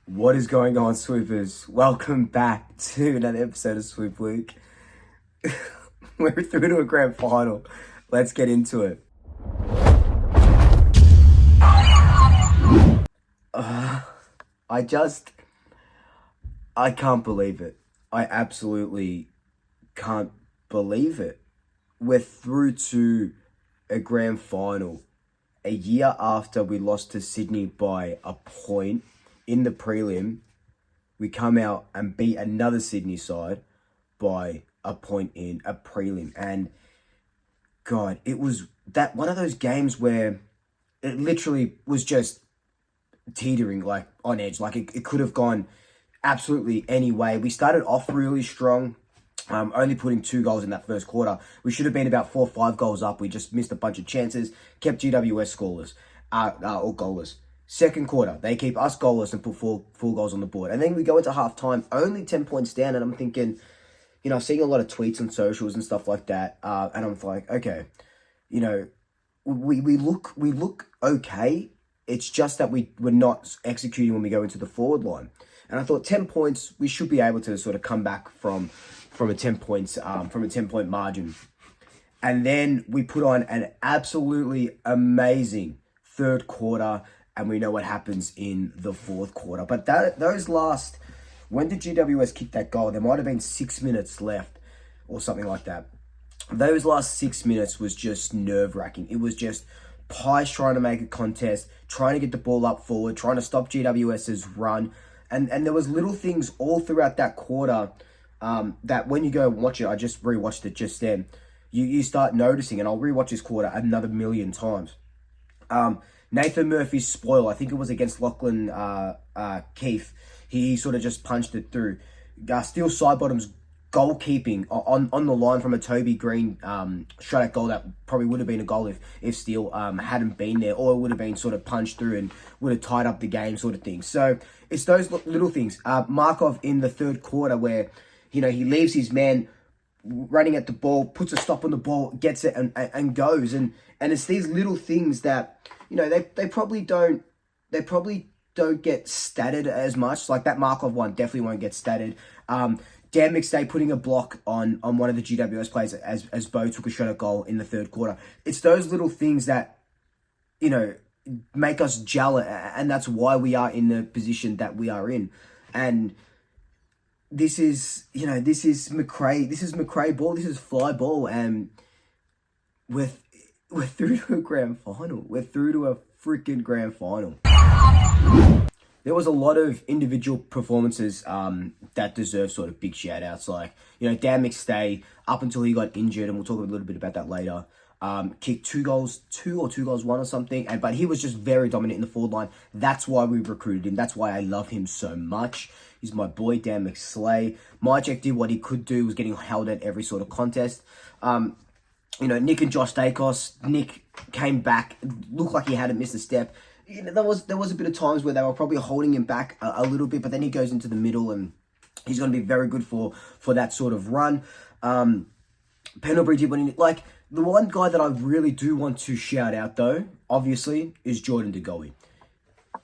What is going on, Swoopers? Welcome back to another episode of Swoop Week. We're through to a grand final. Let's get into it. I can't believe it. I absolutely can't believe it. We're through to a grand final a year after we lost to Sydney by a point in the prelim. We come out and beat another Sydney side by a point in a prelim. And God, it was that one of those games where it literally was just teetering, like on edge. Like it could have gone absolutely any way. We started off really strong. Only putting 2 goals in that first quarter. We should have been about 4 or 5 goals up. We just missed a bunch of chances, kept GWS scoreless, or goalless. Second quarter, they keep us goalless and put four goals on the board. And then we go into halftime, only 10 points down, and I'm thinking, seeing a lot of tweets on socials and stuff like that, and I'm like, okay, we look okay. It's just that we're not executing when we go into the forward line. And I thought 10 points, we should be able to sort of come back from a 10-point margin. And then we put on an absolutely amazing third quarter, and we know what happens in the fourth quarter. But when did GWS kick that goal? There might have been 6 minutes left or something like that. Those last 6 minutes was just nerve-wracking. It was just Pies trying to make a contest, trying to get the ball up forward, trying to stop GWS's run. And there was little things all throughout that quarter that when you go and watch it, I just rewatched it just then, you start noticing, and I'll rewatch this quarter another million times. Nathan Murphy's spoil, I think it was against Lachlan Keefe, he sort of just punched it through. Steele Sidebottom's goalkeeping on the line from a Toby Green shutout goal that probably would have been a goal if Steele hadn't been there, or it would have been sort of punched through and would have tied up the game sort of thing. So it's those little things. Markov in the third quarter where, he leaves his man running at the ball, puts a stop on the ball, gets it and goes. And it's these little things that, they probably don't get statted as much. Like that Markov one definitely won't get statted. Dan McStay putting a block on one of the GWS players as Bo took a shot at goal in the third quarter. It's those little things that, make us gel, and that's why we are in the position that we are in. And this is McRae ball, this is fly ball, and we're through to a grand final. We're through to a freaking grand final. There was a lot of individual performances that deserve sort of big shout outs. Like, Dan McStay, up until he got injured, and we'll talk a little bit about that later, kicked 2 goals 1 or something. But he was just very dominant in the forward line. That's why we recruited him. That's why I love him so much. He's my boy, Dan McSlay. Myjek did what he could do, was getting held at every sort of contest. Nick and Josh Dacos. Nick came back, looked like he hadn't missed a step. There was a bit of times where they were probably holding him back a little bit, but then he goes into the middle and he's going to be very good for that sort of run. Pendlebury did what he, like, the one guy that I really do want to shout out though, obviously, is Jordan De Goey.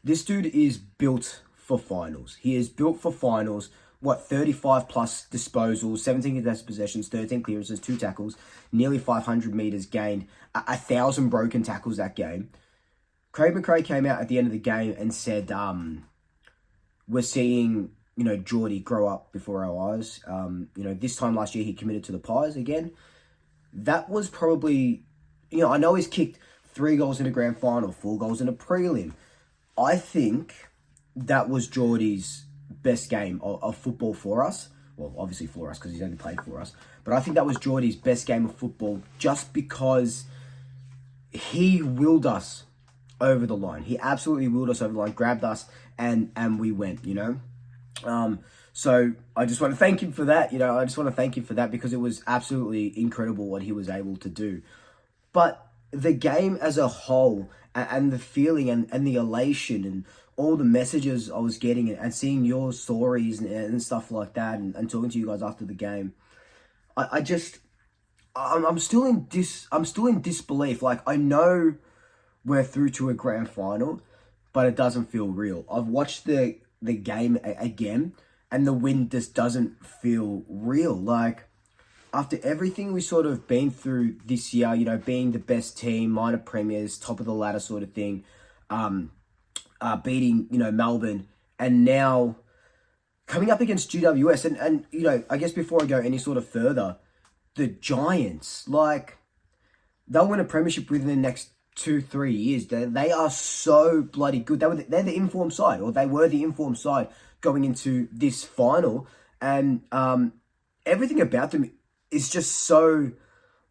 This dude is built for finals. He is built for finals. 35 plus disposals, 17 contested possessions, 13 clearances, 2 tackles, nearly 500 meters gained, 1,000 broken tackles that game. Craig McRae came out at the end of the game and said, we're seeing, Geordie grow up before our eyes. This time last year he committed to the Pies again. That was probably, I know he's kicked 3 goals in a grand final, 4 goals in a prelim. I think that was Geordie's best game of football for us. Well, obviously for us because he's only played for us. But I think that was Geordie's best game of football just because he willed us over the line. He absolutely willed us over the line, grabbed us, and we went, So I just want to thank him for that. I just want to thank him for that because it was absolutely incredible what he was able to do. But the game as a whole and the feeling and the elation and all the messages I was getting and seeing your stories and stuff like that and talking to you guys after the game, I'm still in disbelief. Like, I know we're through to a grand final, but it doesn't feel real. I've watched the the game again, and the win just doesn't feel real. Like, after everything we sort of been through this year, you know, being the best team, minor premiers, top of the ladder sort of thing, beating, you know, Melbourne, and now coming up against GWS, and you know, I guess before I go any sort of further, the Giants, like, they'll win a premiership within the next 2-3 years. They are so bloody good. They're the informed side, or they were the informed side going into this final, and everything about them is just so,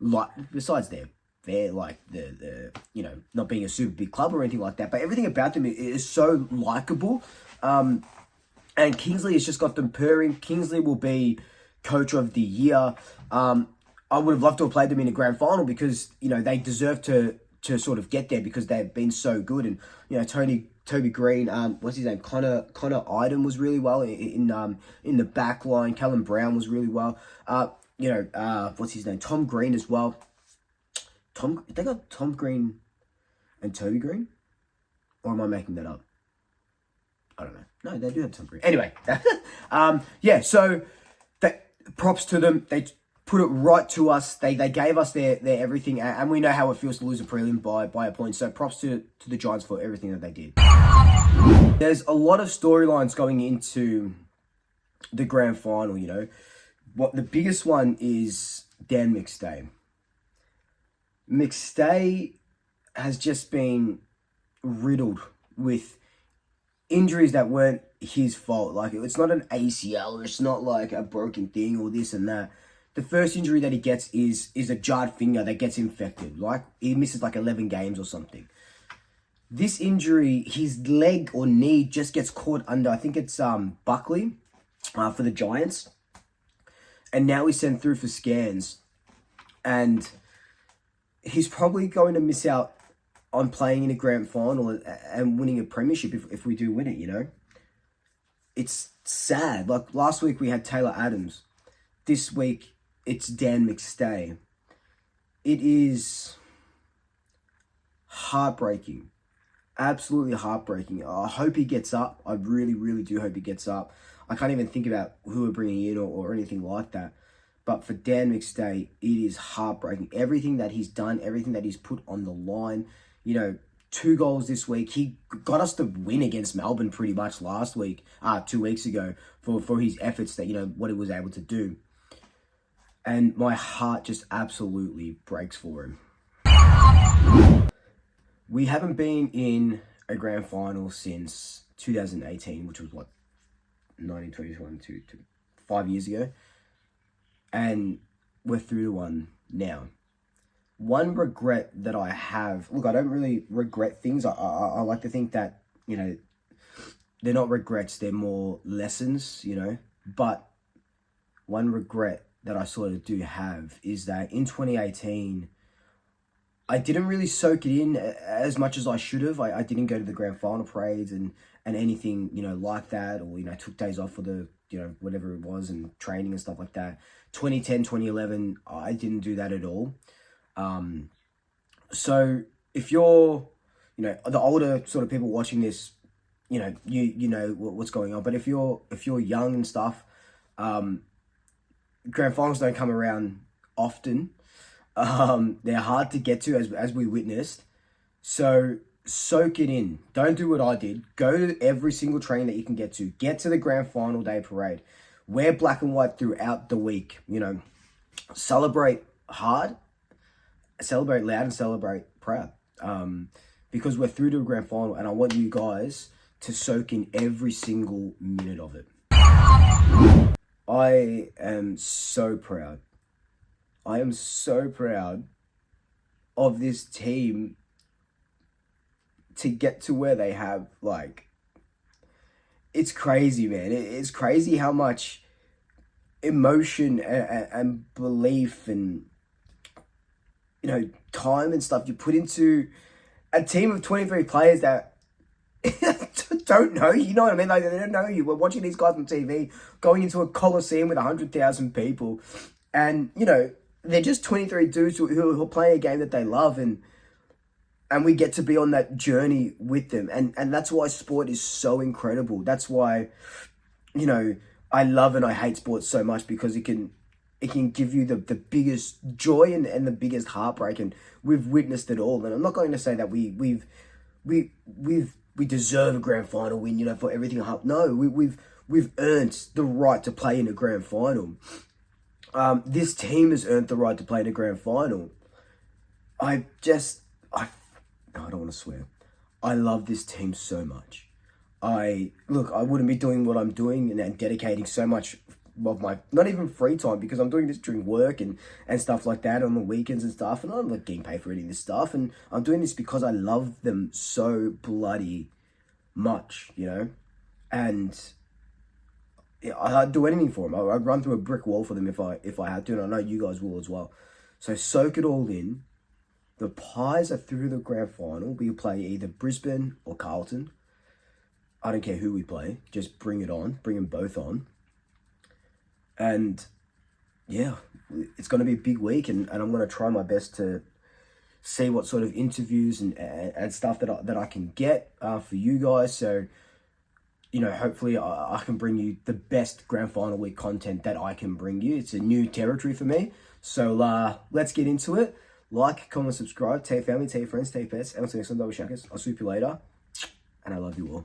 like, besides they're like the you know, not being a super big club or anything like that, but everything about them is so likable. And Kingsley has just got them purring. Kingsley will be coach of the year. I would have loved to have played them in a grand final, because, you know, they deserve to sort of get there because they've been so good. And, you know, Toby Green, what's his name? Connor Iden was really well in the back line. Callum Brown was really well. You know, what's his name? Tom Green as well. They got Tom Green and Toby Green? Or am I making that up? I don't know. No, they do have Tom Green. Anyway, yeah, so props to them. They put it right to us. They gave us their everything, and we know how it feels to lose a prelim by a point. So props to the Giants for everything that they did. There's a lot of storylines going into the grand final, you know. What the biggest one is Dan McStay. McStay has just been riddled with injuries that weren't his fault. Like, it's not an ACL, or it's not like a broken thing or this and that. The first injury that he gets is a jarred finger that gets infected. Like, he misses like 11 games or something. This injury, his leg or knee just gets caught under, I think it's Buckley for the Giants. And now he's sent through for scans. And he's probably going to miss out on playing in a grand final and winning a premiership if we do win it, you know. It's sad. Like, last week we had Taylor Adams. This week it's Dan McStay. It is heartbreaking. Absolutely heartbreaking. I hope he gets up. I really, really do hope he gets up. I can't even think about who we're bringing in or anything like that. But for Dan McStay, it is heartbreaking. Everything that he's done, everything that he's put on the line, you know, 2 goals this week. He got us the win against Melbourne pretty much last week, 2 weeks ago, for his efforts that, you know, what he was able to do. And my heart just absolutely breaks for him. We haven't been in a grand final since 2018, which was what, 1921 to 5 years ago. And we're through to one now. One regret that I have, look, I don't really regret things. I like to think that, you know, they're not regrets, they're more lessons, you know. But one regret that I sort of do have is that in 2018, I didn't really soak it in as much as I should have. I didn't go to the grand final parades and anything, you know, like that, or, you know, took days off for the, you know, whatever it was, and training and stuff like that. 2010, 2011, I didn't do that at all. So if you're, you know, the older sort of people watching this, you know, you know what's going on. But if you're young and stuff, grand finals don't come around often. They're hard to get to, as we witnessed. So soak it in. Don't do what I did. Go to every single training that you can get to. Get to the grand final day parade. Wear black and white throughout the week. You know, celebrate hard, celebrate loud, and celebrate proud. Because we're through to a grand final, and I want you guys to soak in every single minute of it. I am so proud. I am so proud of this team to get to where they have. Like, it's crazy, man. It's crazy how much emotion and belief and, you know, time and stuff you put into a team of 23 players that don't know you. Know what I mean? Like, they don't know you. We're watching these guys on TV going into a coliseum with 100,000 people, and, you know, they're just 23 dudes who play a game that they love, and and we get to be on that journey with them. And that's why sport is so incredible. That's why, you know, I love and I hate sports so much, because it can give you the biggest joy and the biggest heartbreak, and we've witnessed it all. And I'm not going to say that we deserve a grand final win, you know, for everything. No, we've earned the right to play in a grand final. This team has earned the right to play in a grand final. I don't want to swear. I love this team so much. I wouldn't be doing what I'm doing and dedicating so much of my, not even free time, because I'm doing this during work and stuff like that on the weekends and stuff, and I'm not getting paid for any of this stuff, and I'm doing this because I love them so bloody much, you know, and yeah, I'd do anything for them. I'd run through a brick wall for them if I had to, and I know you guys will as well. So soak it all in. The Pies are through the grand final. We play either Brisbane or Carlton. I don't care who we play. Just bring it on. Bring them both on. And yeah, it's going to be a big week, and I'm going to try my best to see what sort of interviews and stuff that I can get for you guys. So, you know, hopefully I can bring you the best grand final week content that I can bring you. It's a new territory for me. So let's get into it. Like, comment, subscribe, tell your family, tell your friends, tell your pets, and until next time, double shackers. I'll swoop you later, and I love you all.